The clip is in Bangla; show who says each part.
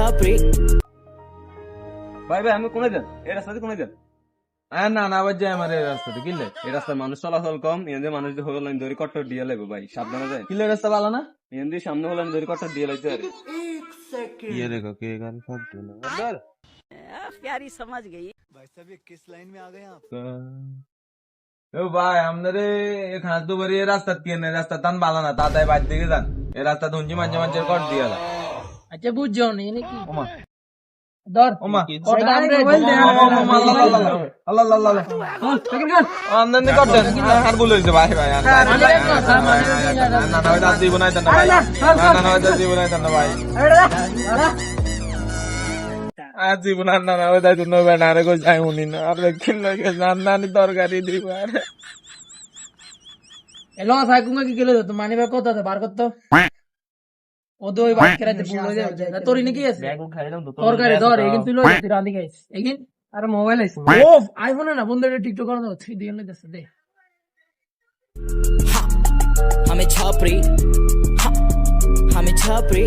Speaker 1: ছাপড়ি
Speaker 2: ভাই ভাই আমি কোনে যান এই রাস্তাতে কোনে যান
Speaker 3: না না আবার যাই আমার এই রাস্তাতে কিনলে
Speaker 2: এই রাস্তায় মানুষ চলাচল কম এখান দিয়ে মানুষ হলো লাইন ধরে কট্টর দিয়ে লাগবে ভাই সাবধানে যায়
Speaker 3: কিনলে রাস্তা ভালো না
Speaker 2: এখান দিয়ে সামনে হলো ধরে কট্টর দিয়ে লাগছে আরে
Speaker 3: ये देखो के गाड़ी सब दूल्हा उधर
Speaker 1: प्यारी समझ गई
Speaker 3: ও ভাই আমাদের এখানে তো বলি রাস্তা কিনে রাস্তা টান ভালো না তাতাই বাদ দিকে যান এই রাস্তা ধুঞ্জি মাঝে মাঝে কর দিয়ে গেল
Speaker 4: আচ্ছা বুঝছো নি নাকি
Speaker 3: ওমা
Speaker 4: ধর
Speaker 3: ওমা
Speaker 4: কটা আমরা মোবাইল দে
Speaker 3: আল্লাহ আল্লাহ আল্লাহ আমদান কর দেন আর ভুল হইছে ভাই ভাই না না ওই দাঁত দিব না দেন ভাই না না ওই দাঁত দিব না দেন ভাই আর জীবন আর না ওই দাঁত দিব না আরে কই যাই উনি না আর দেখছেন লাগে জান নানি তরকারি দিব আরে
Speaker 4: এলো সাইকুঙ্গা কি গেলে তো মানি ব্যাগ কথা বার করতো ও তো ওই বাইক কেরাতে ভুল হয়ে যায় তোর নাকি আছে
Speaker 2: ব্যাগ খাই দাও তো
Speaker 4: তরকারি ধর এগিন তুই লই তুই রাঁধি গাইস এগিন আর মোবাইল আছে ও আইফোনে না বন্ধুরে টিকটক করে দাও 3 দিয়ে নিতে দে
Speaker 1: हमें छापरी